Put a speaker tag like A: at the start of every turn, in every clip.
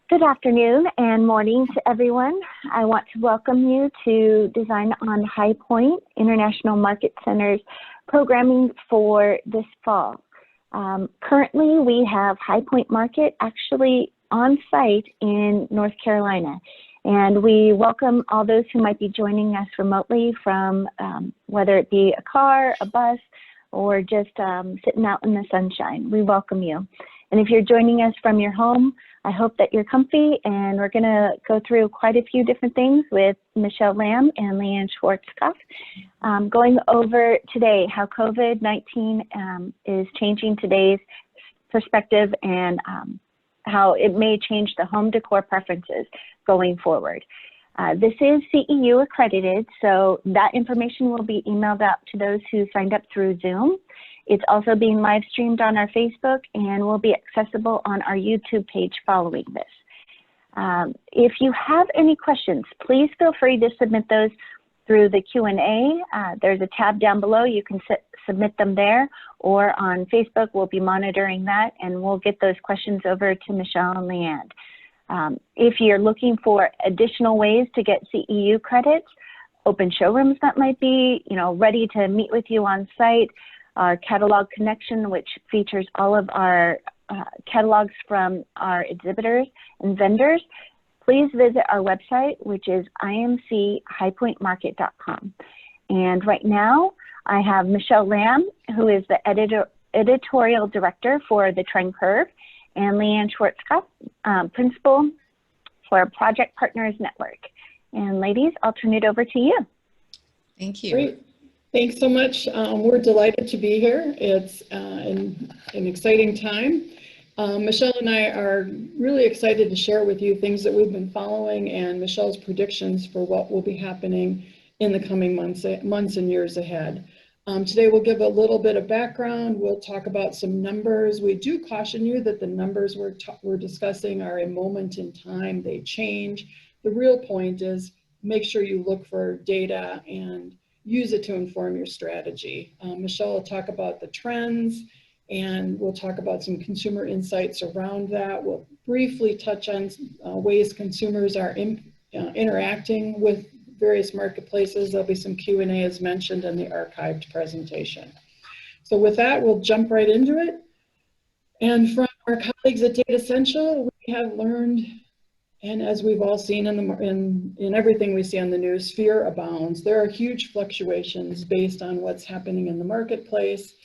A: Good afternoon and morning to everyone. I want to welcome you to Design on High Point International Market Center's programming for this fall. Currently, we have High Point Market actually on site in North Carolina, and we welcome all those who might be joining us remotely from whether it be a car, a bus, or just sitting out in the sunshine. We welcome you. And if you're joining us from your home, I hope that you're comfy, and we're going to go through quite a few different things with Michelle Lamb and Leanne Schwarzkopf, going over today how COVID-19 is changing today's perspective and how it may change the home decor preferences going forward. This is CEU accredited, so that information will be emailed out to those who signed up through Zoom. It's also being live streamed on our Facebook and will be accessible on our YouTube page following this. If you have any questions, please feel free to submit those through the Q&A. There's a tab down below. You can submit them there, or on Facebook. We'll be monitoring that, and we'll get those questions over to Michelle and Leanne. If you're looking for additional ways to get CEU credits, open showrooms that might be ready to meet with you on site, our catalog connection, which features all of our catalogs from our exhibitors and vendors, please visit our website, which is imchighpointmarket.com. And right now, I have Michelle Lamb, who is the editorial director for the Trend Curve, and Leanne Schwarzkopf, principal for Project Partners Network. And ladies, I'll turn it over to you.
B: Thank you.
C: Great. Thanks so much. We're delighted to be here. It's an exciting time. Michelle and I are really excited to share with you things that we've been following and Michelle's predictions for what will be happening in the coming months and years ahead. Today we'll give a little bit of background. We'll talk about some numbers. We do caution you that the numbers we're discussing are a moment in time. They change. The real point is make sure you look for data and use it to inform your strategy. Michelle will talk about the trends, and we'll talk about some consumer insights around that. We'll briefly touch on ways consumers are interacting with various marketplaces. There'll be some Q&A as mentioned in the archived presentation. So with that, we'll jump right into it. And from our colleagues at Data Essential, we have learned, and as we've all seen in everything we see on the news, fear abounds. There are huge fluctuations based on what's happening in the marketplace.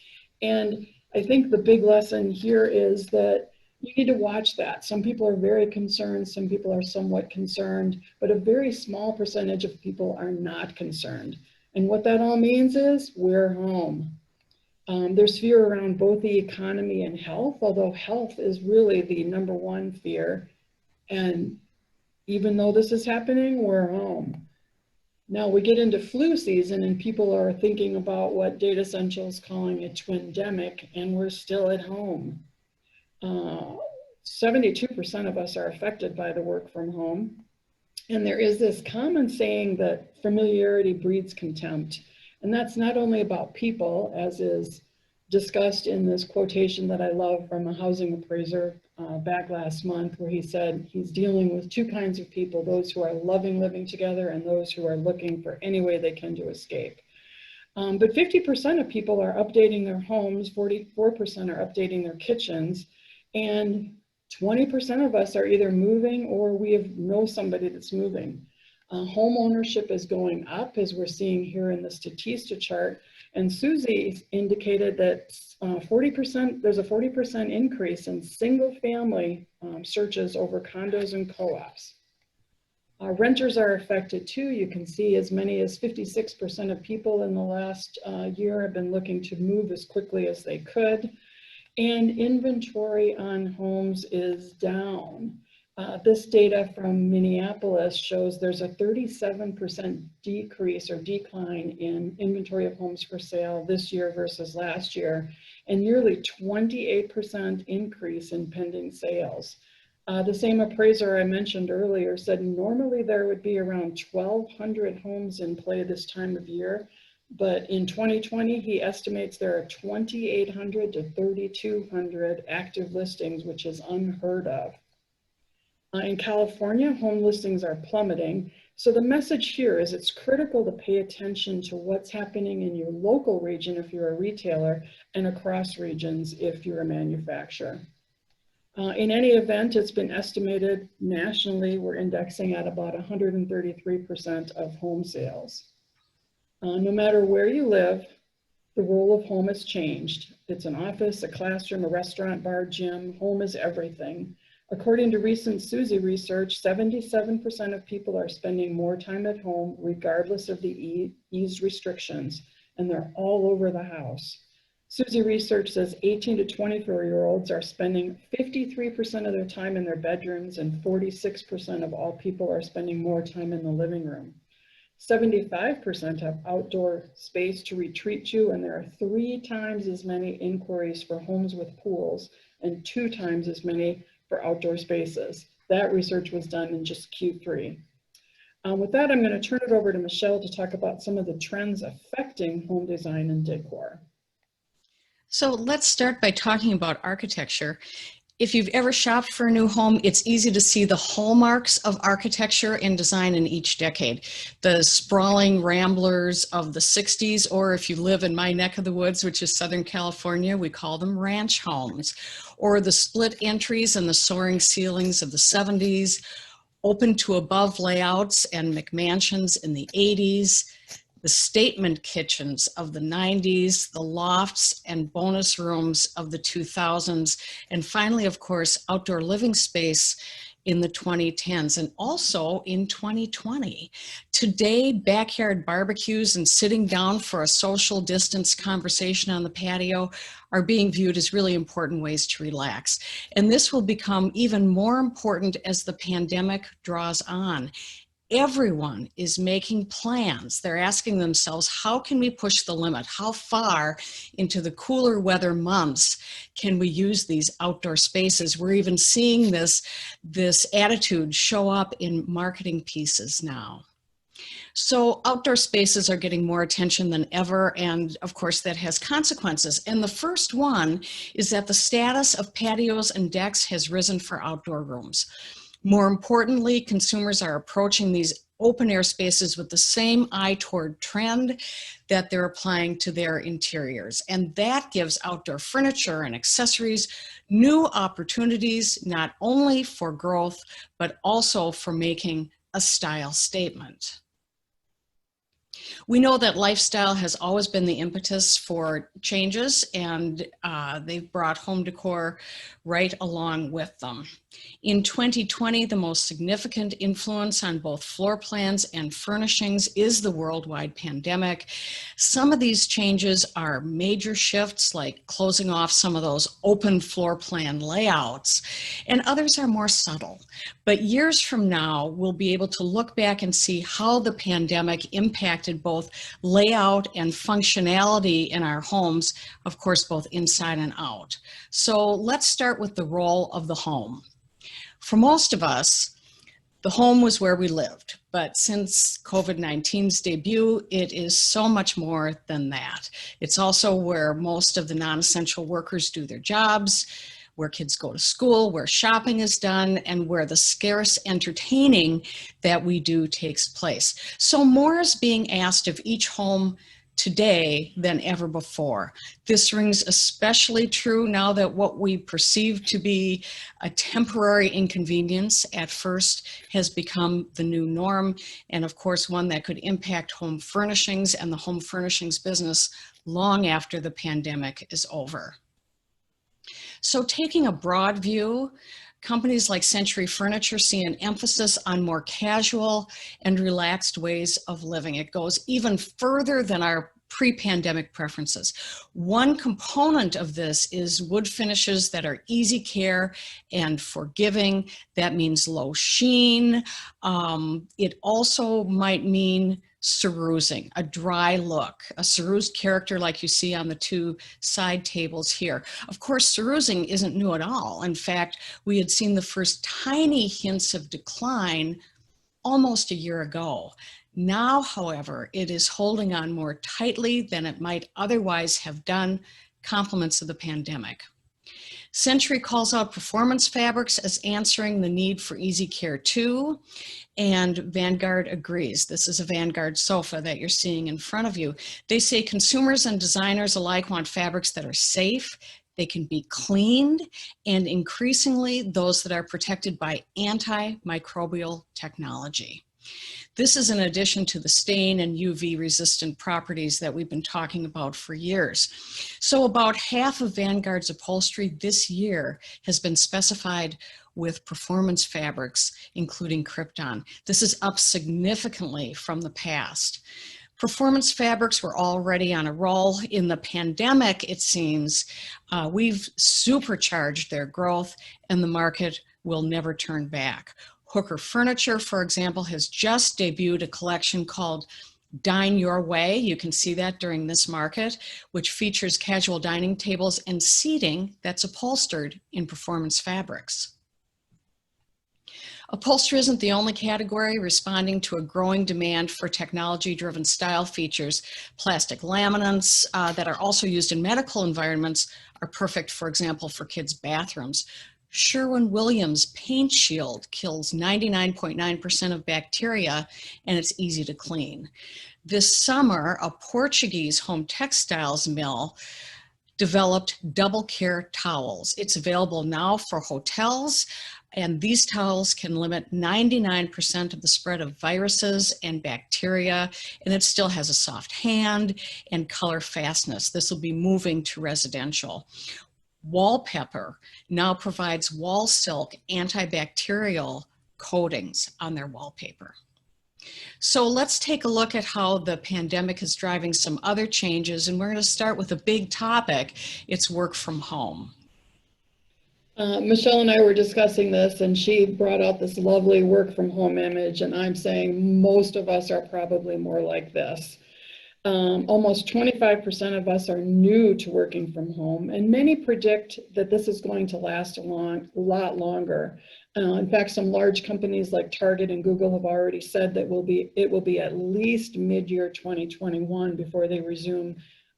C: And I think the big lesson here is that you need to watch that. Some people are very concerned, some people are somewhat concerned, but a very small percentage of people are not concerned. And what that all means is we're home. There's fear around both the economy and health, although health is really the #1 fear. And even though this is happening, we're home. Now we get into flu season and people are thinking about what Data Essential is calling a twindemic, and we're still at home. 72% of us are affected by the work from home. And there is this common saying that familiarity breeds contempt. And that's not only about people, as is discussed in this quotation that I love from a housing appraiser back last month, where he said he's dealing with two kinds of people, those who are loving living together and those who are looking for any way they can to escape. But 50% of people are updating their homes, 44% are updating their kitchens, and 20% of us are either moving or we know somebody that's moving. Home ownership is going up, as we're seeing here in the Statista chart. And Susie indicated that there's a 40% increase in single family searches over condos and co-ops. Renters are affected too. You can see as many as 56% of people in the last year have been looking to move as quickly as they could. And inventory on homes is down. This data from Minneapolis shows there's a 37% decrease or decline in inventory of homes for sale this year versus last year, and nearly 28% increase in pending sales. The same appraiser I mentioned earlier said normally there would be around 1,200 homes in play this time of year, but in 2020 he estimates there are 2,800 to 3,200 active listings, which is unheard of. In California, home listings are plummeting. So the message here is it's critical to pay attention to what's happening in your local region if you're a retailer and across regions if you're a manufacturer. In any event, it's been estimated nationally we're indexing at about 133% of home sales. No matter where you live, the role of home has changed. It's an office, a classroom, a restaurant, bar, gym. Home is everything. According to recent Suzy research, 77% of people are spending more time at home regardless of the eased restrictions, and they're all over the house. Suzy research says 18 to 24-year-olds are spending 53% of their time in their bedrooms, and 46% of all people are spending more time in the living room. 75% have outdoor space to retreat to, and there are 3 times as many inquiries for homes with pools and 2 times as many for outdoor spaces. That research was done in just Q3. With that, I'm going to turn it over to Michelle to talk about some of the trends affecting home design and decor.
B: So let's start by talking about architecture. If you've ever shopped for a new home, it's easy to see the hallmarks of architecture and design in each decade. The sprawling ramblers of the 60s, or if you live in my neck of the woods, which is Southern California, we call them ranch homes, or the split entries and the soaring ceilings of the 70s, open to above layouts and McMansions in the 80s, the statement kitchens of the 90s, the lofts and bonus rooms of the 2000s, and finally, of course, outdoor living space in the 2010s, and also in 2020. Today, backyard barbecues and sitting down for a social distance conversation on the patio are being viewed as really important ways to relax. And this will become even more important as the pandemic draws on. Everyone is making plans. They're asking themselves, how can we push the limit? How far into the cooler weather months can we use these outdoor spaces? We're even seeing this attitude show up in marketing pieces now. So outdoor spaces are getting more attention than ever, and of course that has consequences. And the first one is that the status of patios and decks has risen for outdoor rooms. More importantly, consumers are approaching these open air spaces with the same eye toward trend that they're applying to their interiors. And that gives outdoor furniture and accessories new opportunities, not only for growth, but also for making a style statement. We know that lifestyle has always been the impetus for changes, and they've brought home decor right along with them. In 2020, the most significant influence on both floor plans and furnishings is the worldwide pandemic. Some of these changes are major shifts, like closing off some of those open floor plan layouts, and others are more subtle. But years from now, we'll be able to look back and see how the pandemic impacted both layout and functionality in our homes, of course, both inside and out. So let's start with the role of the home. For most of us, the home was where we lived, but since COVID-19's debut, it is so much more than that. It's also where most of the non-essential workers do their jobs, where kids go to school, where shopping is done, and where the scarce entertaining that we do takes place. So more is being asked of each home today than ever before. This rings especially true now that what we perceive to be a temporary inconvenience at first has become the new norm, and of course one that could impact home furnishings and the home furnishings business long after the pandemic is over. So taking a broad view, companies like Century Furniture see an emphasis on more casual and relaxed ways of living. It goes even further than our pre-pandemic preferences. One component of this is wood finishes that are easy care and forgiving. That means low sheen. It also might mean cerusing, a dry look, a cerused character like you see on the two side tables here. Of course, cerusing isn't new at all. In fact, we had seen the first tiny hints of decline almost a year ago. Now, however, it is holding on more tightly than it might otherwise have done, compliments of the pandemic. Century calls out performance fabrics as answering the need for easy care too. And Vanguard agrees. This is a Vanguard sofa that you're seeing in front of you. They say consumers and designers alike want fabrics that are safe, they can be cleaned, and increasingly those that are protected by antimicrobial technology. This is in addition to the stain and UV resistant properties that we've been talking about for years. So about half of Vanguard's upholstery this year has been specified with performance fabrics, including Krypton. This is up significantly from the past. Performance fabrics were already on a roll. In the pandemic, it seems, we've supercharged their growth and the market will never turn back. Hooker Furniture, for example, has just debuted a collection called Dine Your Way. You can see that during this market, which features casual dining tables and seating that's upholstered in performance fabrics. Upholstery isn't the only category responding to a growing demand for technology-driven style features. Plastic laminates that are also used in medical environments are perfect, for example, for kids' bathrooms. Sherwin-Williams Paint Shield kills 99.9% of bacteria, and it's easy to clean. This summer, a Portuguese home textiles mill developed double care towels. It's available now for hotels, and these towels can limit 99% of the spread of viruses and bacteria, and it still has a soft hand and color fastness. This will be moving to residential. Wallpaper now provides wall silk antibacterial coatings on their wallpaper. So let's take a look at how the pandemic is driving some other changes, and we're going to start with a big topic. It's work from home.
C: Michelle and I were discussing this, and she brought out this lovely work from home image, and I'm saying most of us are probably more like this. Almost 25% of us are new to working from home, and many predict that this is going to last a lot longer. In fact, some large companies like Target and Google have already said that it will be at least mid-year 2021 before they resume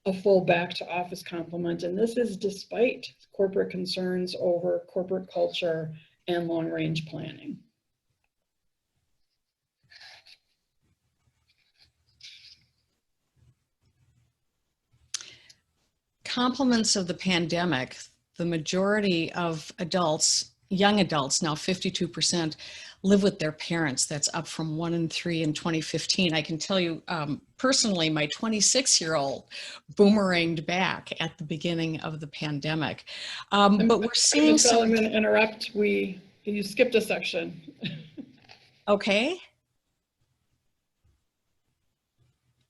C: a full back to office complement. And this is despite corporate concerns over corporate culture and long range planning.
B: Compliments of the pandemic, the majority of adults, young adults, now 52%, live with their parents. That's up from 1 in 3 in 2015. I can tell you personally, my 26-year-old boomeranged back at the beginning of the pandemic. But we're seeing some...
C: I'm going to interrupt. You skipped a section.
B: Okay.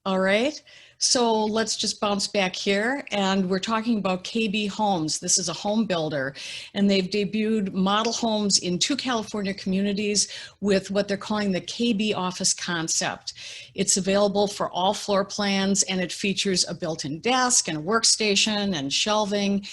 B: All right. So let's just bounce back here, and we're talking about KB Homes. This is a home builder, and they've debuted model homes in 2 California communities with what they're calling the KB office concept. It's available for all floor plans, and it features a built-in desk and a workstation and shelving,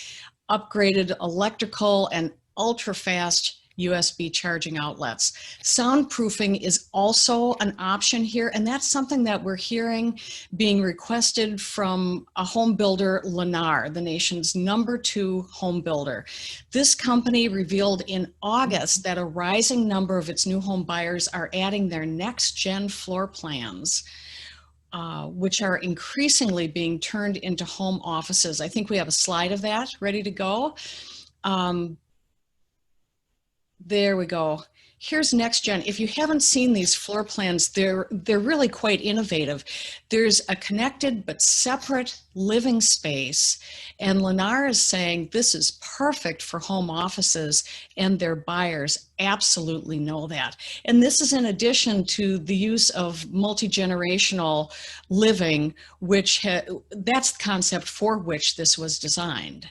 B: upgraded electrical and ultra-fast USB charging outlets. Soundproofing is also an option here, and that's something that we're hearing being requested from a home builder, Lennar, the nation's #2 home builder. This company revealed in August that a rising number of its new home buyers are adding their next-gen floor plans, which are increasingly being turned into home offices. I think we have a slide of that ready to go. There we go. Here's next gen. If you haven't seen these floor plans, they're really quite innovative. There's a connected but separate living space, and Lennar is saying this is perfect for home offices, and their buyers absolutely know that. And this is in addition to the use of multi-generational living, which that's the concept for which this was designed.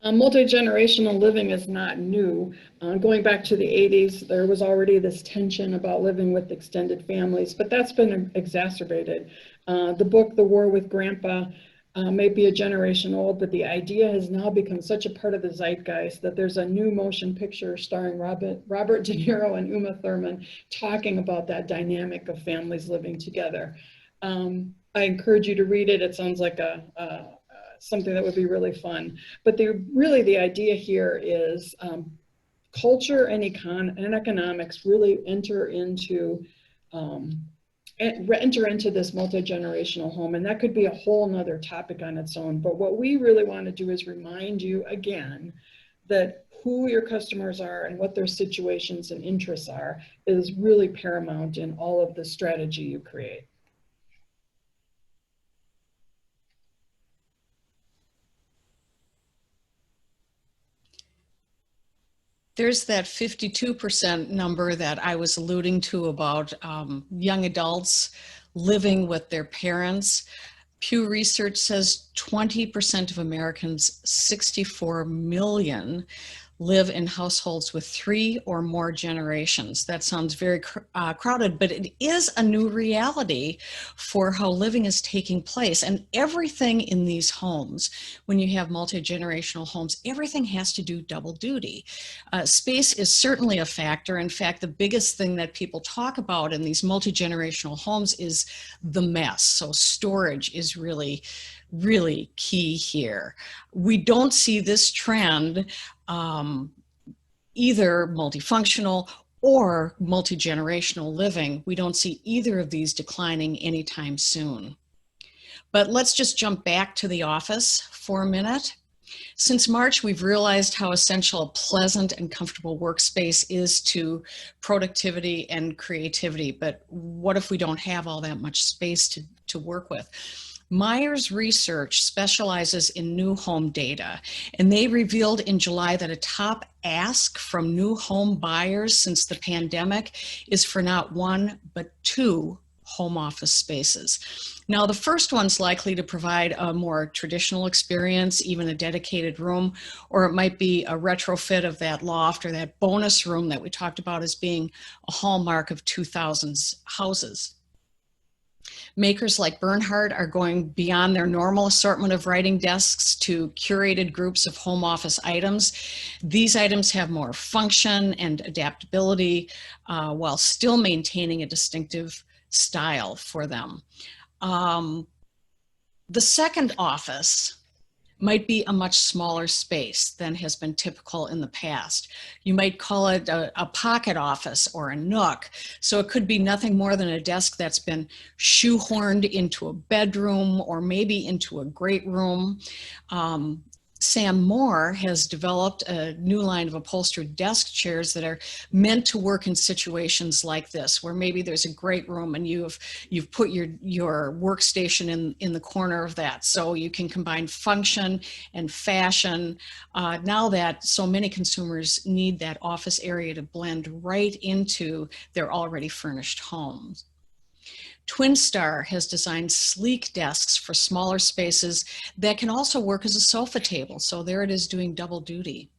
C: Multi-generational living is not new. Going back to the 80s, there was already this tension about living with extended families, but that's been exacerbated. The book, The War with Grandpa, may be a generation old, but the idea has now become such a part of the zeitgeist that there's a new motion picture starring Robert De Niro and Uma Thurman talking about that dynamic of families living together. I encourage you to read it. It sounds like something that would be really fun. But really the idea here is culture and economics really enter into this multi-generational home, and that could be a whole nother topic on its own. But what we really want to do is remind you again that who your customers are and what their situations and interests are is really paramount in all of the strategy you create.
B: There's that 52% number that I was alluding to about young adults living with their parents. Pew Research says 20% of Americans, 64 million, live in households with 3 or more generations. That sounds very crowded, but it is a new reality for how living is taking place. And everything in these homes, when you have multi-generational homes, everything has to do double duty. Space is certainly a factor. In fact, the biggest thing that people talk about in these multi-generational homes is the mess. So storage is really key here. We don't see this trend either multifunctional or multi-generational living. We don't see either of these declining anytime soon. But let's just jump back to the office for a minute. Since March, we've realized how essential a pleasant and comfortable workspace is to productivity and creativity. But what if we don't have all that much space to work with? Myers Research specializes in new home data, and they revealed in July that a top ask from new home buyers since the pandemic is for not 1, but 2 home office spaces. Now, the first one's likely to provide a more traditional experience, even a dedicated room, or it might be a retrofit of that loft or that bonus room that we talked about as being a hallmark of 2000s houses. Makers like Bernhardt are going beyond their normal assortment of writing desks to curated groups of home office items. These items have more function and adaptability while still maintaining a distinctive style for them. The second office might be a much smaller space than has been typical in the past. You might call it a pocket office or a nook. So it could be nothing more than a desk that's been shoehorned into a bedroom or maybe into a great room. Sam Moore has developed a new line of upholstered desk chairs that are meant to work in situations like this, where maybe there's a great room and you've put your workstation in the corner of that. So you can combine function and fashion. Now that so many consumers need that office area to blend right into their already furnished homes. Twinstar has designed sleek desks for smaller spaces that can also work as a sofa table. So there it is doing double duty.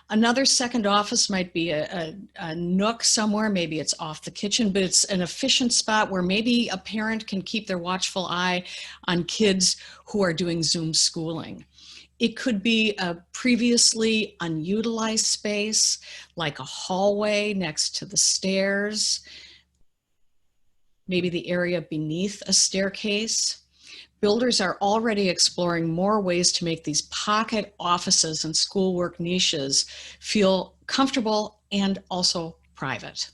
B: Another second office might be a nook somewhere. Maybe it's off the kitchen, but it's an efficient spot where maybe a parent can keep their watchful eye on kids who are doing Zoom schooling. It could be a previously unutilized space, like a hallway next to the stairs, maybe the area beneath a staircase. Builders are already exploring more ways to make these pocket offices and schoolwork niches feel comfortable and also private.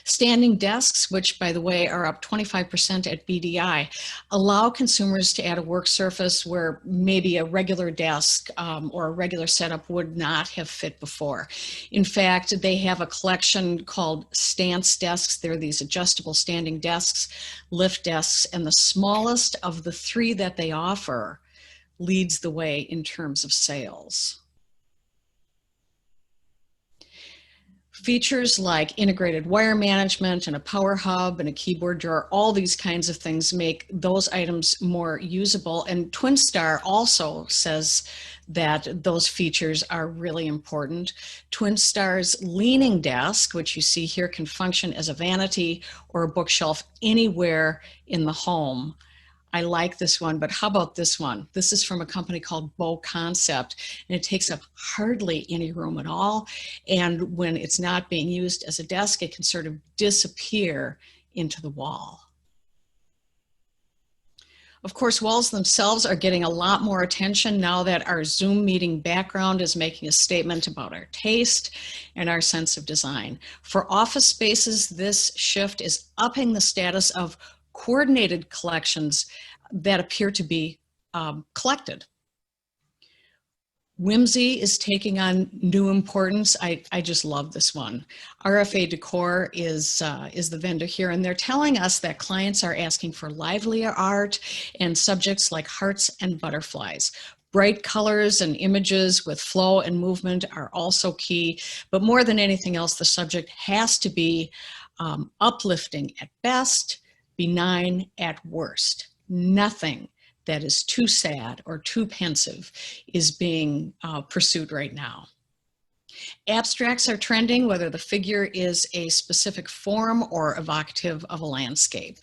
B: Standing desks, which by the way are up 25% at BDI, allow consumers to add a work surface where maybe a regular desk or a regular setup would not have fit before. In fact, they have a collection called stance desks. They're these adjustable standing desks, lift desks, and the smallest of the 3 that they offer leads the way in terms of sales. Features like integrated wire management and a power hub and a keyboard drawer, all these kinds of things make those items more usable. And Twinstar also says that those features are really important. Twinstar's leaning desk, which you see here, can function as a vanity or a bookshelf anywhere in the home. I like this one, but how about this one? This is from a company called Bow Concept, and it takes up hardly any room at all. And when it's not being used as a desk, it can sort of disappear into the wall. Of course, walls themselves are getting a lot more attention now that our Zoom meeting background is making a statement about our taste and our sense of design. For office spaces, this shift is upping the status of coordinated collections that appear to be collected. Whimsy is taking on new importance. I just love this one. RFA Décor is the vendor here, and they're telling us that clients are asking for livelier art and subjects like hearts and butterflies. Bright colors and images with flow and movement are also key, but more than anything else, the subject has to be uplifting at best, benign at worst. Nothing that is too sad or too pensive is being pursued right now. Abstracts are trending, whether the figure is a specific form or evocative of a landscape.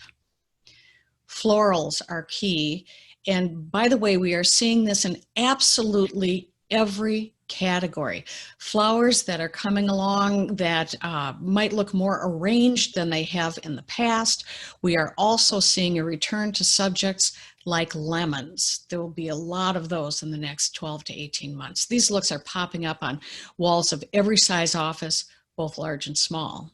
B: Florals are key, and by the way, we are seeing this in absolutely every category. Flowers that are coming along that might look more arranged than they have in the past. We are also seeing a return to subjects like lemons. There will be a lot of those in the next 12 to 18 months. These looks are popping up on walls of every size office, both large and small.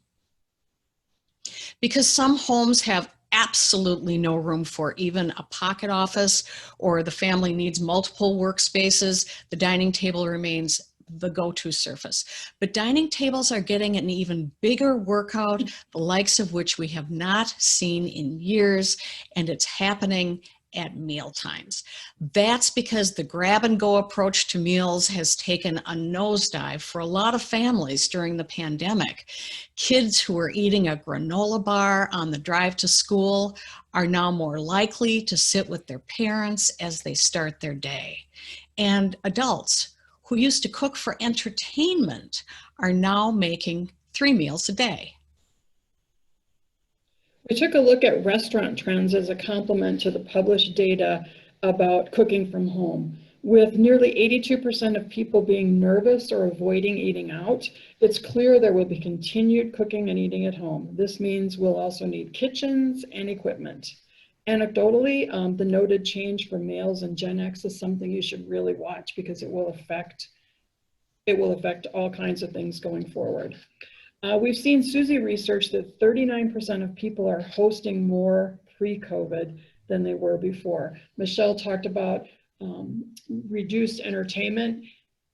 B: Because some homes have absolutely no room for even a pocket office, or the family needs multiple workspaces, the dining table remains the go-to surface. But dining tables are getting an even bigger workout, the likes of which we have not seen in years, and it's happening at meal times. That's because the grab and go approach to meals has taken a nosedive for a lot of families during the pandemic. Kids who are eating a granola bar on the drive to school are now more likely to sit with their parents as they start their day. And adults who used to cook for entertainment are now making 3 meals a day.
C: We took a look at restaurant trends as a complement to the published data about cooking from home. With nearly 82% of people being nervous or avoiding eating out, it's clear there will be continued cooking and eating at home. This means we'll also need kitchens and equipment. Anecdotally, the noted change for males and Gen X is something you should really watch because it will affect all kinds of things going forward. We've seen Susie research that 39% of people are hosting more pre-COVID than they were before. Michelle talked about reduced entertaining,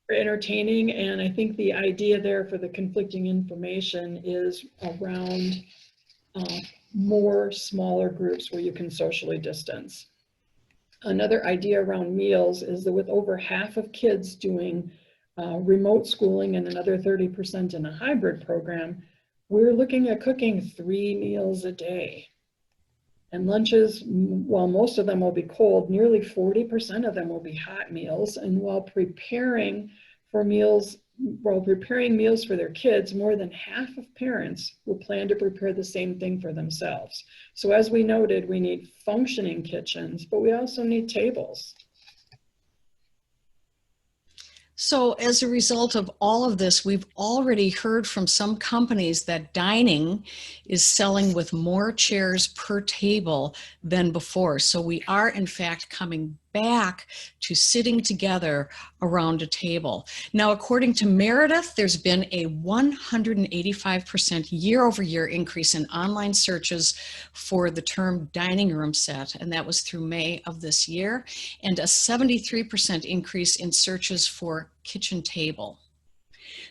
C: and I think the idea there for the conflicting information is around more smaller groups where you can socially distance. Another idea around meals is that with over half of kids doing remote schooling and another 30% in a hybrid program, we're looking at cooking 3 meals a day. And lunches, while most of them will be cold, nearly 40% of them will be hot meals. And while preparing meals for their kids, more than half of parents will plan to prepare the same thing for themselves. So as we noted, we need functioning kitchens, but we also need tables.
B: So as a result of all of this, we've already heard from some companies that dining is selling with more chairs per table than before. So we are in fact coming back to sitting together around a table. Now, according to Meredith, there's been a 185% year-over-year increase in online searches for the term dining room set, and that was through May of this year, and a 73% increase in searches for kitchen table.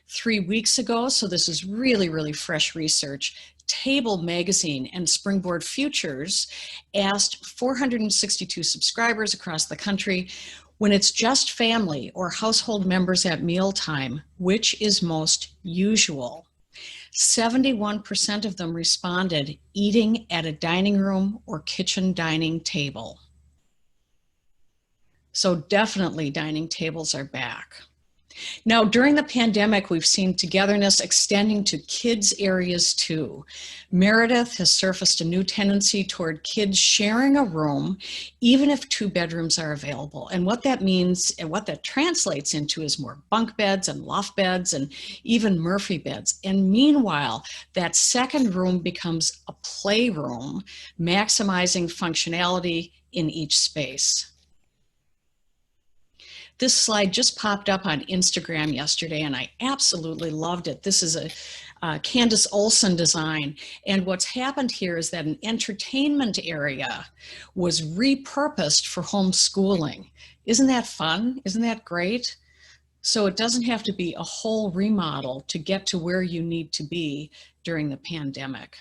B: 3 weeks ago, so this is really, really fresh research, Table Magazine and Springboard Futures asked 462 subscribers across the country, when it's just family or household members at mealtime, which is most usual? 71% of them responded eating at a dining room or kitchen dining table. So definitely dining tables are back. Now, during the pandemic, we've seen togetherness extending to kids' areas too. Meredith has surfaced a new tendency toward kids sharing a room, even if 2 bedrooms are available. And what that means and what that translates into is more bunk beds and loft beds and even Murphy beds. And meanwhile, that second room becomes a playroom, maximizing functionality, in each space. This slide just popped up on Instagram yesterday, and I absolutely loved it. This is a Candace Olson design, and what's happened here is that an entertainment area was repurposed for homeschooling. Isn't that fun? Isn't that great? So it doesn't have to be a whole remodel to get to where you need to be during the pandemic.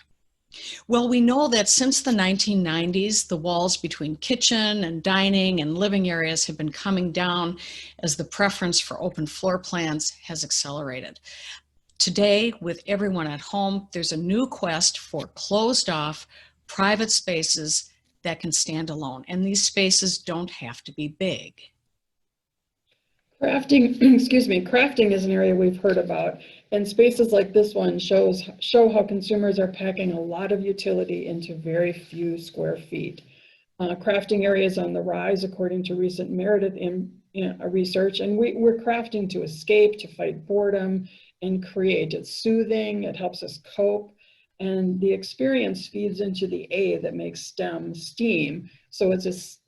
B: Well, we know that since the 1990s, the walls between kitchen and dining and living areas have been coming down as the preference for open floor plans has accelerated. Today, with everyone at home, there's a new quest for closed-off, private spaces that can stand alone, and these spaces don't have to be big.
C: Crafting, excuse me, crafting is an area we've heard about, and spaces like this one show how consumers are packing a lot of utility into very few square feet. Crafting areas on the rise, according to recent Meredith research, and we're crafting to escape, to fight boredom, and create. It's soothing, it helps us cope, and the experience feeds into the A that makes STEM STEAM, so it's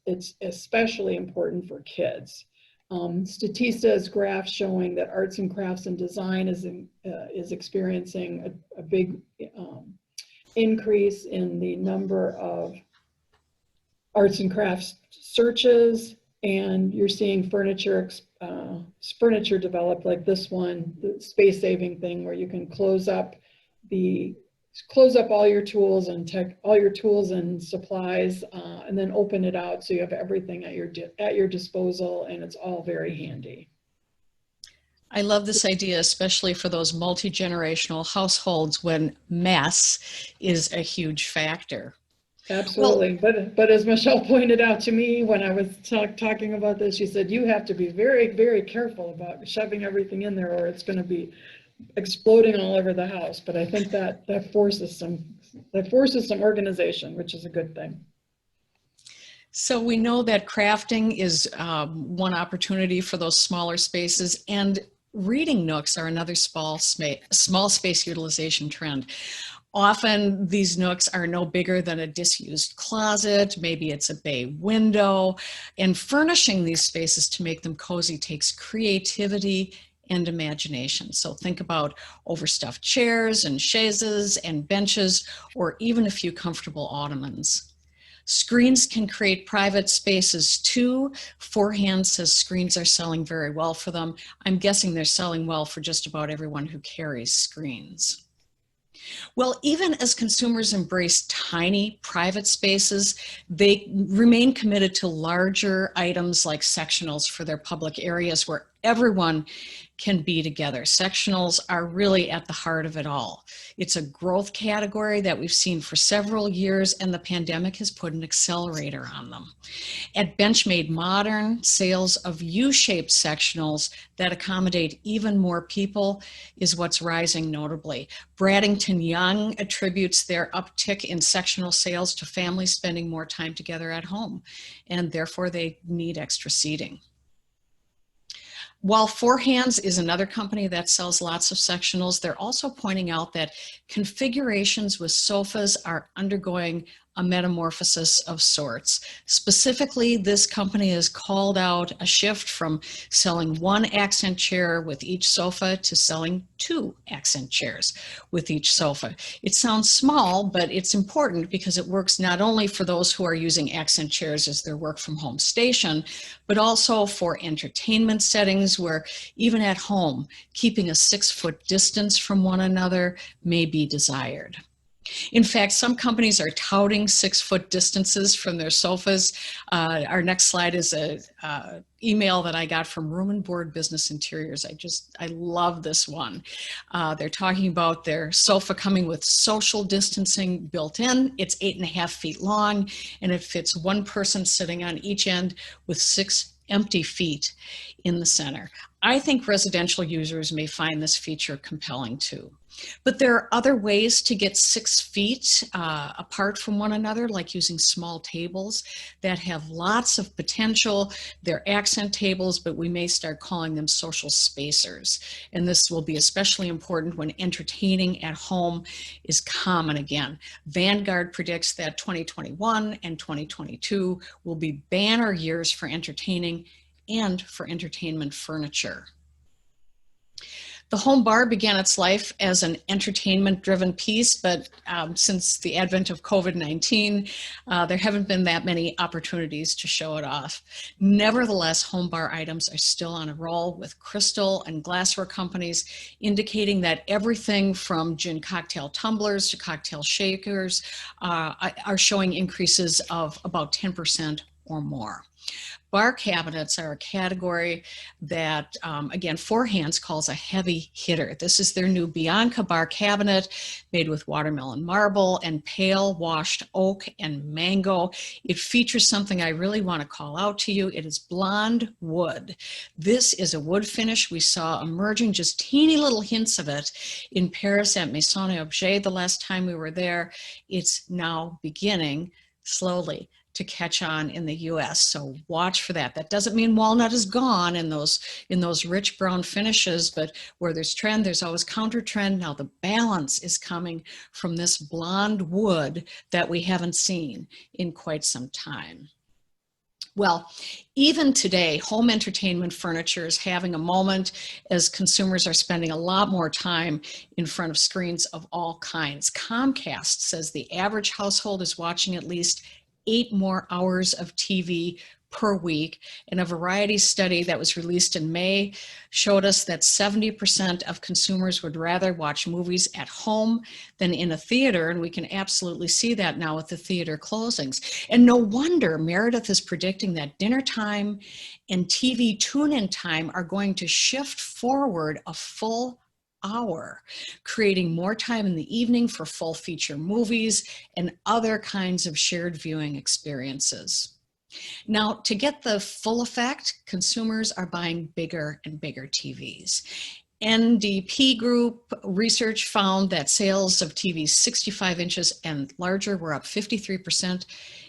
C: especially important for kids. Statista's graph showing that arts and crafts and design is experiencing a big increase in the number of arts and crafts searches, and you're seeing furniture develop like this one, the space-saving thing where you can close up all your tools and supplies, and then open it out so you have everything at your disposal, and it's all very handy.
B: I love this idea, especially for those multi-generational households when mess is a huge factor.
C: Absolutely, well, but as Michelle pointed out to me when I was talking about this, she said, you have to be very, very careful about shoving everything in there, or it's going to be exploding all over the house. But I think that forces some organization, which is a good thing.
B: So we know that crafting is one opportunity for those smaller spaces, and reading nooks are another small space utilization trend. Often these nooks are no bigger than a disused closet, maybe it's a bay window, and furnishing these spaces to make them cozy takes creativity and imagination. So think about overstuffed chairs and chaises and benches, or even a few comfortable ottomans. Screens can create private spaces too. Forehand says screens are selling very well for them. I'm guessing they're selling well for just about everyone who carries screens. Well, even as consumers embrace tiny private spaces, they remain committed to larger items like sectionals for their public areas where everyone can be together. Sectionals are really at the heart of it all. It's a growth category that we've seen for several years, and the pandemic has put an accelerator on them. At Benchmade Modern, sales of U-shaped sectionals that accommodate even more people is what's rising notably. Bradington Young attributes their uptick in sectional sales to families spending more time together at home, and therefore they need extra seating. While Forehands is another company that sells lots of sectionals, they're also pointing out that configurations with sofas are undergoing a metamorphosis of sorts. Specifically, this company has called out a shift from selling one accent chair with each sofa to selling 2 accent chairs with each sofa. It sounds small, but it's important because it works not only for those who are using accent chairs as their work from home station, but also for entertainment settings where even at home, keeping a 6-foot distance from one another may be desired. In fact, some companies are touting 6-foot distances from their sofas. Our next slide is a email that I got from Room and Board Business Interiors. I love this one. They're talking about their sofa coming with social distancing built in. It's 8.5 feet long, and it fits one person sitting on each end with 6 empty feet in the center. I think residential users may find this feature compelling too. But there are other ways to get 6 feet apart from one another, like using small tables that have lots of potential. They're accent tables, but we may start calling them social spacers. And this will be especially important when entertaining at home is common again. Vanguard predicts that 2021 and 2022 will be banner years for entertaining and for entertainment furniture. The home bar began its life as an entertainment-driven piece, but since the advent of COVID-19, there haven't been that many opportunities to show it off. Nevertheless, home bar items are still on a roll, with crystal and glassware companies indicating that everything from gin cocktail tumblers to cocktail shakers are showing increases of about 10% or more. Bar cabinets are a category that, again, Four Hands calls a heavy hitter. This is their new Bianca Bar Cabinet, made with watermelon marble and pale washed oak and mango. It features something I really want to call out to you. It is blonde wood. This is a wood finish we saw emerging, just teeny little hints of it, in Paris at Maison et Objet the last time we were there. It's now beginning slowly to catch on in the US, so watch for that. That doesn't mean walnut is gone in those rich brown finishes, but where there's trend, there's always counter trend. Now the balance is coming from this blonde wood that we haven't seen in quite some time. Well, even today, home entertainment furniture is having a moment as consumers are spending a lot more time in front of screens of all kinds. Comcast says the average household is watching at least 8 more hours of TV per week, and a Variety study that was released in May showed us that 70% of consumers would rather watch movies at home than in a theater, and we can absolutely see that now with the theater closings. And no wonder Meredith is predicting that dinner time and TV tune-in time are going to shift forward a full hour, creating more time in the evening for full feature movies and other kinds of shared viewing experiences. Now, to get the full effect, consumers are buying bigger and bigger TVs. NDP Group research found that sales of TVs 65 inches and larger were up 53%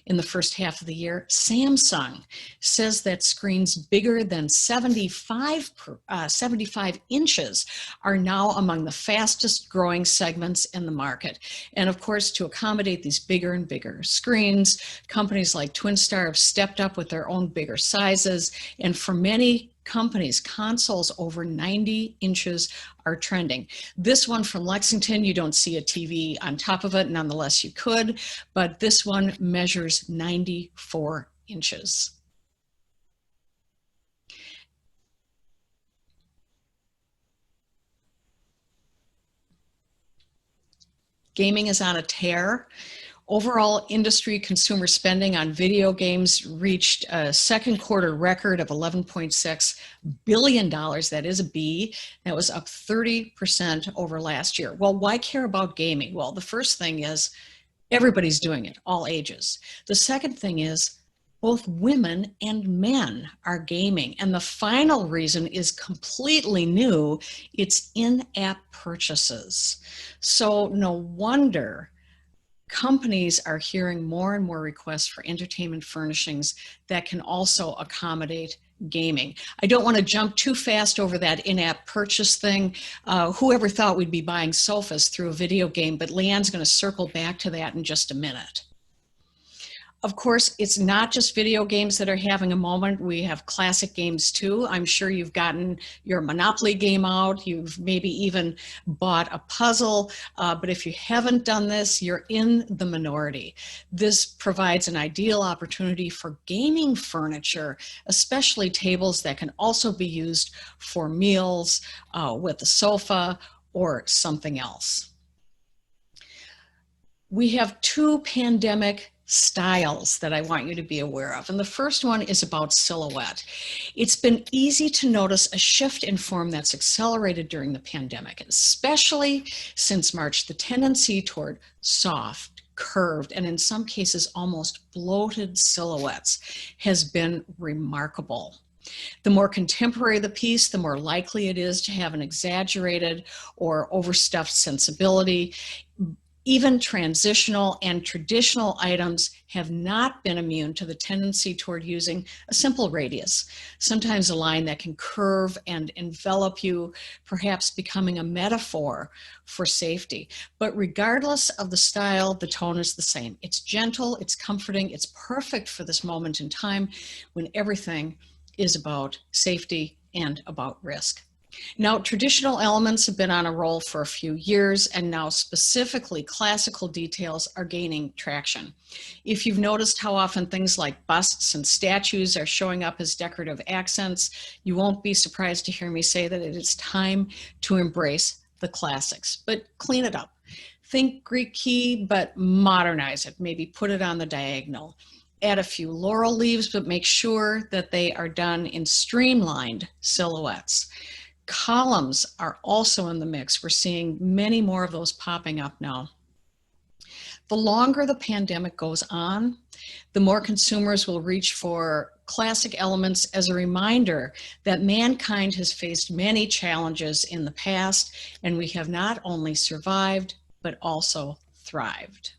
B: in the first half of the year. Samsung says that screens bigger than 75 inches are now among the fastest growing segments in the market. And of course, to accommodate these bigger and bigger screens, companies like TwinStar have stepped up with their own bigger sizes. And for many companies, consoles over 90 inches are trending. This one from Lexington, you don't see a TV on top of it, nonetheless you could, but this one measures 94 inches. Gaming is on a tear. Overall industry consumer spending on video games reached a second quarter record of $11.6 billion. That is a B. That was up 30% over last year. Well, why care about gaming? Well, the first thing is everybody's doing it, all ages. The second thing is both women and men are gaming. And the final reason is completely new. It's in-app purchases. So no wonder companies are hearing more and more requests for entertainment furnishings that can also accommodate gaming. I don't want to jump too fast over that in-app purchase thing. Whoever thought we'd be buying sofas through a video game, but Leanne's going to circle back to that in just a minute. Of course, it's not just video games that are having a moment. We have classic games too. I'm sure you've gotten your Monopoly game out. You've maybe even bought a puzzle. But if you haven't done this, you're in the minority. This provides an ideal opportunity for gaming furniture, especially tables that can also be used for meals with a sofa or something else. We have 2 pandemic styles that I want you to be aware of. And the first one is about silhouette. It's been easy to notice a shift in form that's accelerated during the pandemic, especially since March. The tendency toward soft, curved, and in some cases almost bloated silhouettes has been remarkable. The more contemporary the piece, the more likely it is to have an exaggerated or overstuffed sensibility. Even transitional and traditional items have not been immune to the tendency toward using a simple radius, sometimes a line that can curve and envelop you, perhaps becoming a metaphor for safety. But regardless of the style, the tone is the same. It's gentle, it's comforting, it's perfect for this moment in time when everything is about safety and about risk. Now, traditional elements have been on a roll for a few years, and now specifically classical details are gaining traction. If you've noticed how often things like busts and statues are showing up as decorative accents, you won't be surprised to hear me say that it is time to embrace the classics, but clean it up. Think Greek key, but modernize it. Maybe put it on the diagonal. Add a few laurel leaves, but make sure that they are done in streamlined silhouettes. Columns are also in the mix. We're seeing many more of those popping up now. The longer the pandemic goes on, the more consumers will reach for classic elements as a reminder that mankind has faced many challenges in the past, and we have not only survived, but also thrived.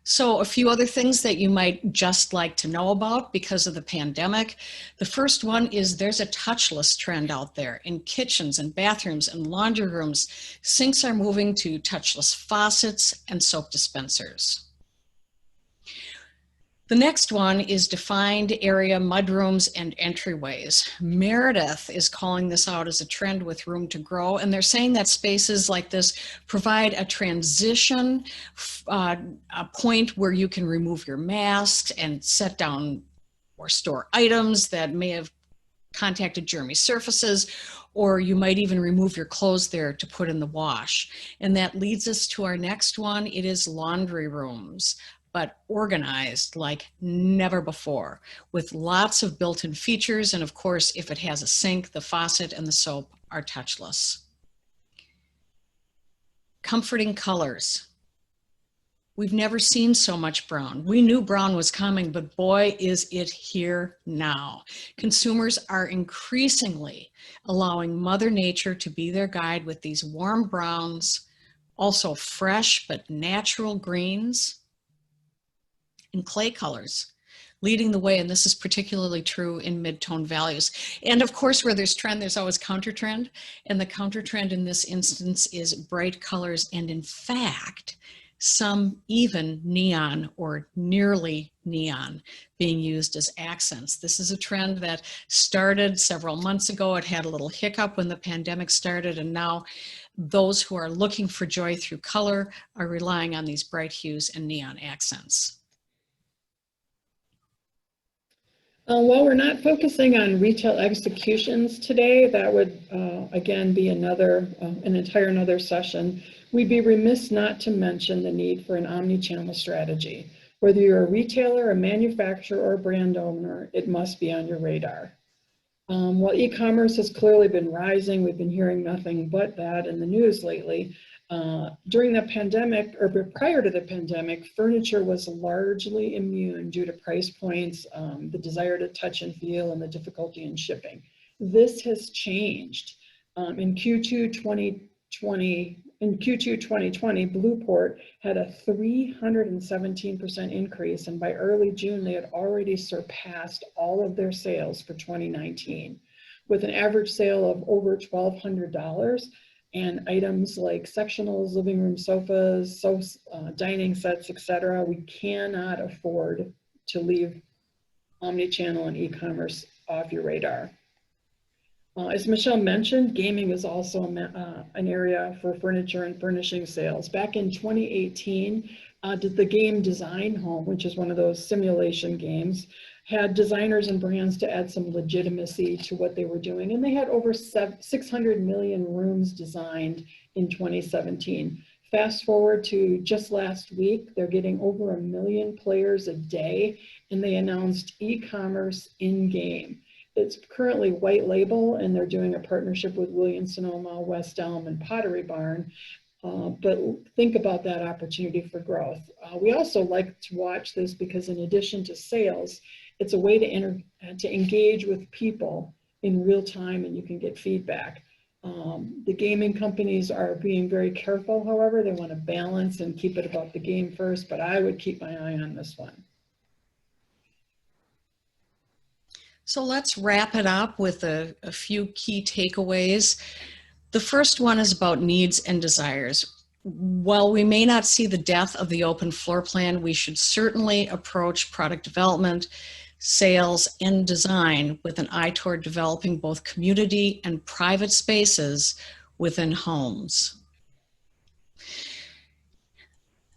B: So a few other things that you might just like to know about because of the pandemic. The first one is there's a touchless trend out there. In kitchens and bathrooms and laundry rooms, sinks are moving to touchless faucets and soap dispensers. The next one is defined area mudrooms and entryways. Meredith is calling this out as a trend with room to grow, and they're saying that spaces like this provide a transition, a point where you can remove your masks and set down or store items that may have contacted germy surfaces, or you might even remove your clothes there to put in the wash. And that leads us to our next one. It is laundry rooms, but organized like never before, with lots of built-in features. And of course, if it has a sink, the faucet and the soap are touchless. Comforting colors. We've never seen so much brown. We knew brown was coming, but boy, is it here now. Consumers are increasingly allowing Mother Nature to be their guide with these warm browns, also fresh but natural greens, and clay colors, leading the way, and this is particularly true in mid-tone values. And of course, where there's trend, there's always counter-trend, and the counter-trend in this instance is bright colors, and in fact, some even neon or nearly neon being used as accents. This is a trend that started several months ago. It had a little hiccup when the pandemic started, and now those who are looking for joy through color are relying on these bright hues and neon accents.
C: While we're not focusing on retail executions today, that would again be an entire session. We'd be remiss not to mention the need for an omni-channel strategy. Whether you're a retailer, a manufacturer, or a brand owner, it must be on your radar. While e-commerce has clearly been rising, we've been hearing nothing but that in the news lately. During the pandemic, or prior to the pandemic, furniture was largely immune due to price points, the desire to touch and feel, and the difficulty in shipping. This has changed. In Q2 2020, Blueport had a 317% increase, and by early June, they had already surpassed all of their sales for 2019, with an average sale of over $1,200. And items like sectionals, living room sofas, dining sets, etc. We cannot afford to leave omnichannel and e-commerce off your radar. As Michelle mentioned, gaming is also an area for furniture and furnishing sales. Back in 2018, the game Design Home, which is one of those simulation games, had designers and brands to add some legitimacy to what they were doing. And they had over 600 million rooms designed in 2017. Fast forward to just last week, they're getting over 1 million players a day, and they announced e-commerce in-game. It's currently white label, and they're doing a partnership with Williams-Sonoma, West Elm, and Pottery Barn. but think about that opportunity for growth. We also like to watch this because in addition to sales, it's a way to engage with people in real time, and you can get feedback. The gaming companies are being very careful, however. They want to balance and keep it about the game first, but I would keep my eye on this one.
B: So let's wrap it up with a few key takeaways. The first one is about needs and desires. While we may not see the death of the open floor plan, we should certainly approach product development, sales, and design with an eye toward developing both community and private spaces within homes.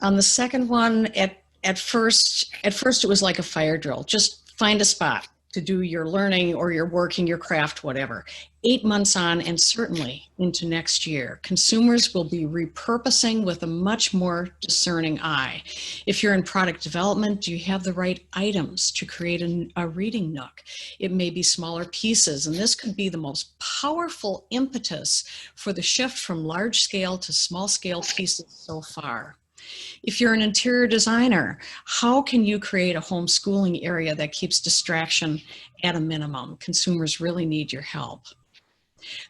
B: On the second one, at first it was like a fire drill. Just find a spot to do your learning or your working, your craft, whatever. 8 months on, and certainly into next year, consumers will be repurposing with a much more discerning eye. If you're in product development, do you have the right items to create a reading nook? It may be smaller pieces, and this could be the most powerful impetus for the shift from large scale to small scale pieces so far. If you're an interior designer, how can you create a homeschooling area that keeps distraction at a minimum? Consumers really need your help.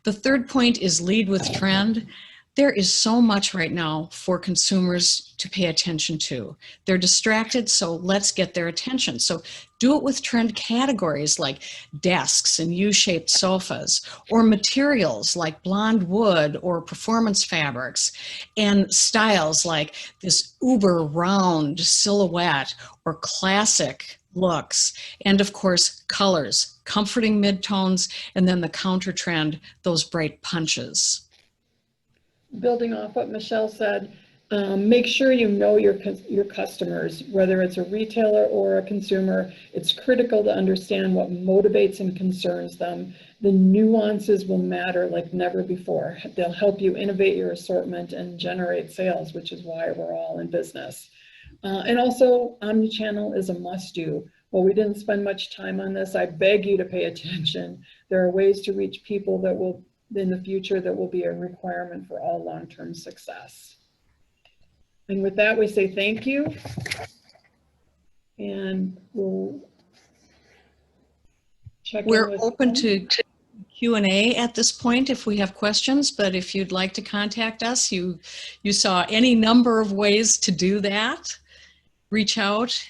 B: The third point is lead with trend. There is so much right now for consumers to pay attention to. They're distracted, so let's get their attention. So do it with trend categories like desks and U-shaped sofas, or materials like blonde wood or performance fabrics, and styles like this uber round silhouette or classic looks, and of course colors, comforting midtones, and then the counter trend, those bright punches.
C: Building off what Michelle said, make sure you know your customers, whether it's a retailer or a consumer. It's critical to understand what motivates and concerns them. The nuances will matter like never before. They'll help you innovate your assortment and generate sales, which is why we're all in business. And also, omnichannel is a must-do. While we didn't spend much time on this, I beg you to pay attention. There are ways to reach people that will in the future that will be a requirement for all long-term success. And with that, we say thank you. And we'll check in with
B: We're open to Q&A at this point if we have questions, but if you'd like to contact us, you saw any number of ways to do that. Reach out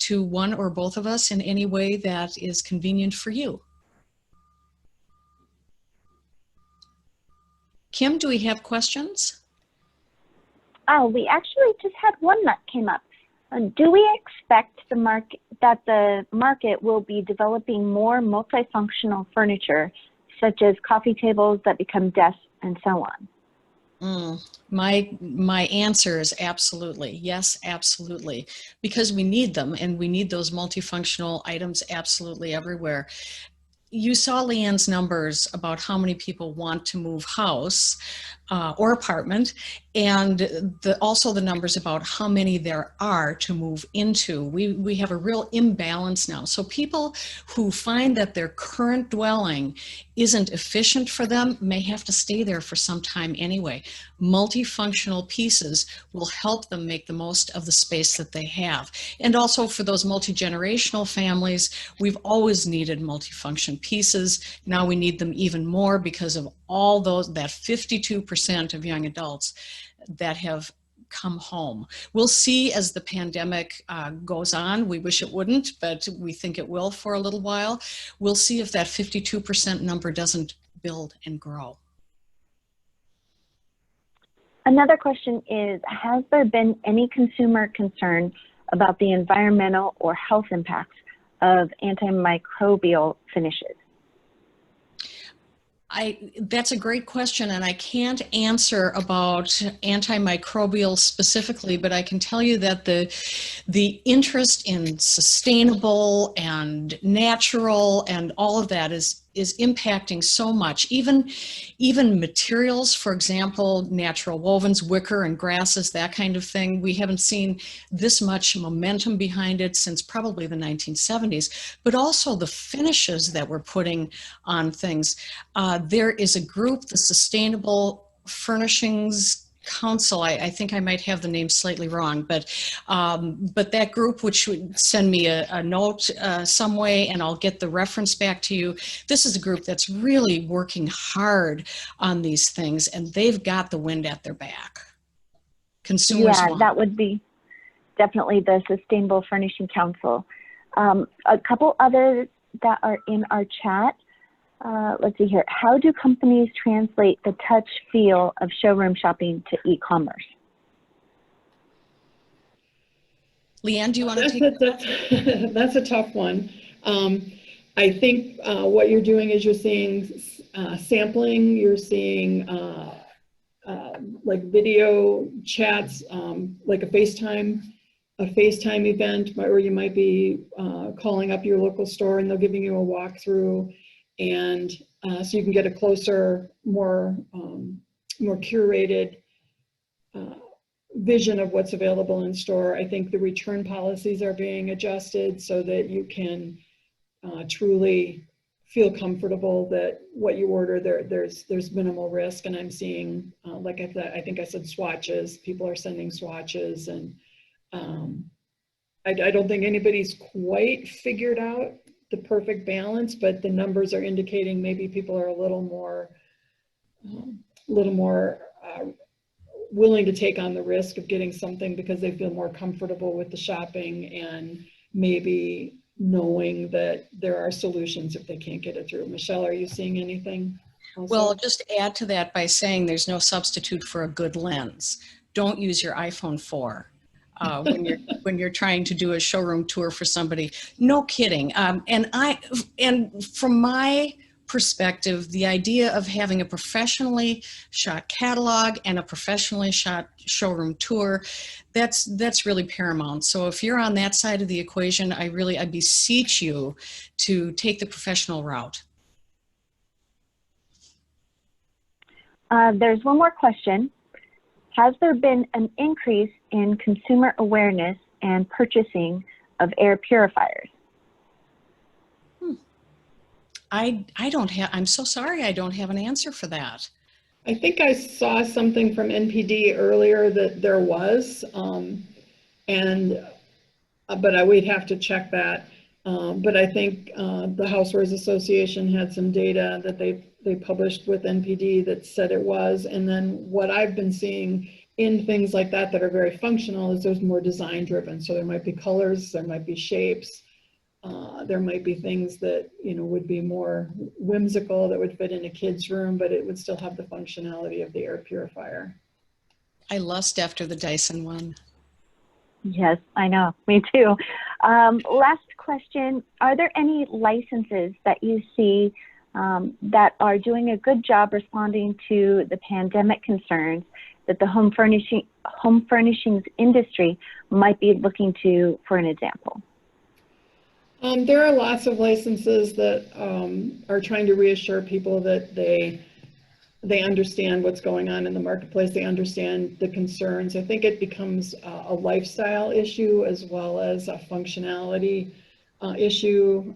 B: to one or both of us in any way that is convenient for you. Kim, do we have questions?
A: Oh, we actually just had one that came up. Do we expect that the market will be developing more multifunctional furniture, such as coffee tables that become desks and so on?
B: My answer is absolutely. Yes, absolutely. Because we need them, and we need those multifunctional items absolutely everywhere. You saw Leanne's numbers about how many people want to move house or apartment, and also the numbers about how many there are to move into. We have a real imbalance now. So people who find that their current dwelling isn't efficient for them may have to stay there for some time anyway. Multifunctional pieces will help them make the most of the space that they have. And also for those multi-generational families, we've always needed multifunction pieces. Now we need them even more because of all that 52% of young adults that have come home. We'll see as the pandemic goes on. We wish it wouldn't, but we think it will for a little while. We'll see if that 52% number doesn't build and grow.
A: Another question is, has there been any consumer concern about the environmental or health impacts of antimicrobial finishes?
B: That's a great question, and I can't answer about antimicrobial specifically, but I can tell you that the interest in sustainable and natural and all of that is impacting so much. Even materials, for example, natural wovens, wicker and grasses, that kind of thing. We haven't seen this much momentum behind it since probably the 1970s, but also the finishes that we're putting on things. There is a group, the Sustainable Furnishings Council. I think I might have the name slightly wrong, but that group, which would send me a note some way, and I'll get the reference back to you. This is a group that's really working hard on these things, and they've got the wind at their back. Consumers
A: Yeah,
B: want.
A: that would be definitely the Sustainable Furnishing Council. A couple others that are in our chat. Let's see here. How do companies translate the touch feel of showroom shopping to e-commerce?
B: Leanne, do you want to take?
C: That's a tough one. I think what you're doing is you're seeing sampling, you're seeing like video chats, like a FaceTime event, or you might be calling up your local store and they're giving you a walkthrough, and so you can get a closer, more curated vision of what's available in store. I think the return policies are being adjusted so that you can truly feel comfortable that what you order there's minimal risk. And I'm seeing, like I think I said, swatches. People are sending swatches, and I don't think anybody's quite figured out the perfect balance, but the numbers are indicating maybe people are a little more willing to take on the risk of getting something because they feel more comfortable with the shopping and maybe knowing that there are solutions if they can't get it through. Michelle, are you seeing anything also?
B: Well, I'll just add to that by saying there's no substitute for a good lens. Don't use your iPhone 4 when you're trying to do a showroom tour for somebody. No kidding. And from my perspective, the idea of having a professionally shot catalog and a professionally shot showroom tour, that's really paramount. So if you're on that side of the equation, I beseech you to take the professional route.
A: There's one more question. Has there been an increase in consumer awareness and purchasing of air purifiers?
B: I'm so sorry, I don't have an answer for that.
C: I think I saw something from NPD earlier that there was, but we'd have to check that. But I think the Housewares Association had some data that they published with NPD that said it was. And then what I've been seeing in things like that are very functional is there's more design driven. So there might be colors, there might be shapes, there might be things that would be more whimsical that would fit in a kid's room, but it would still have the functionality of the air purifier.
B: I lust after the Dyson one.
A: Yes, I know. Me too. Last question. Are there any licenses that you see that are doing a good job responding to the pandemic concerns that the home furnishings industry might be looking to for an example?
C: There are lots of licenses that are trying to reassure people that they understand what's going on in the marketplace. They understand the concerns. I think it becomes a lifestyle issue as well as a functionality issue.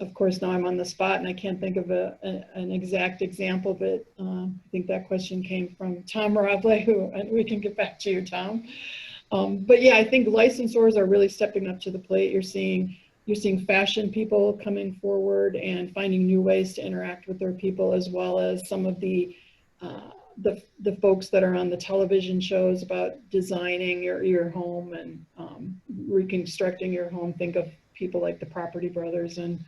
C: Of course, now I'm on the spot and I can't think of an exact example, but I think that question came from Tom Robley, and we can get back to you, Tom. But yeah, I think licensors are really stepping up to the plate. You're seeing fashion people coming forward and finding new ways to interact with their people, as well as some of the folks that are on the television shows about designing your home and reconstructing your home. Think of people like the Property Brothers and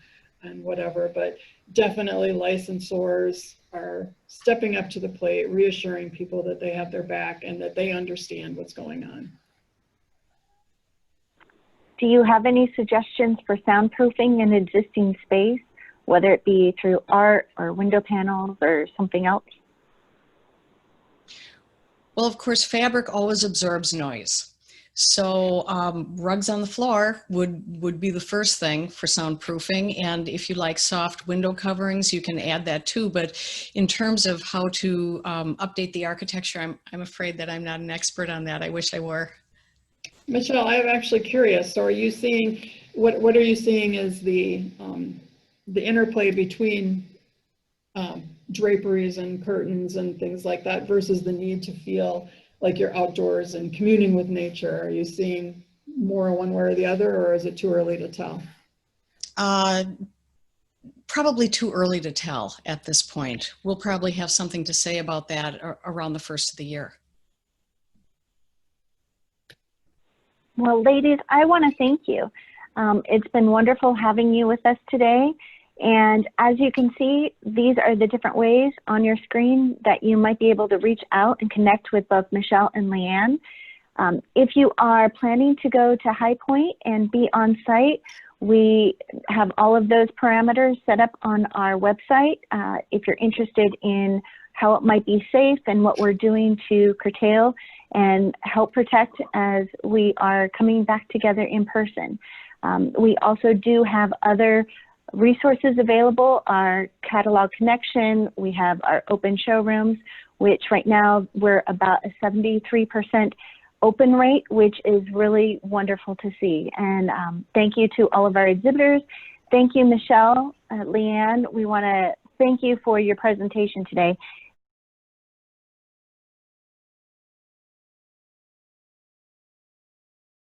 C: whatever, but definitely licensors are stepping up to the plate, reassuring people that they have their back and that they understand what's going on.
A: Do you have any suggestions for soundproofing an existing space, whether it be through art or window panels or something else?
B: Well, of course, fabric always absorbs noise. So rugs on the floor would be the first thing for soundproofing. And if you like soft window coverings, you can add that too. But in terms of how to update the architecture, I'm afraid that I'm not an expert on that. I wish I were.
C: Michelle, I'm actually curious. So are you seeing, what are you seeing as the interplay between draperies and curtains and things like that versus the need to feel like you're outdoors and communing with nature? Are you seeing more one way or the other, or is it too early to tell?
B: Probably too early to tell at this point. We'll probably have something to say about that around the first of the year.
A: Well, ladies, I want to thank you. It's been wonderful having you with us today. And as you can see, these are the different ways on your screen that you might be able to reach out and connect with both Michelle and Leanne. If you are planning to go to High Point and be on site, we have all of those parameters set up on our website. If you're interested in how it might be safe and what we're doing to curtail and help protect as we are coming back together in person. We also do have other resources available, our catalog connection, we have our open showrooms, which right now we're about a 73% open rate, which is really wonderful to see. And thank you to all of our exhibitors. Thank you, Michelle, Leanne. We want to thank you for your presentation today.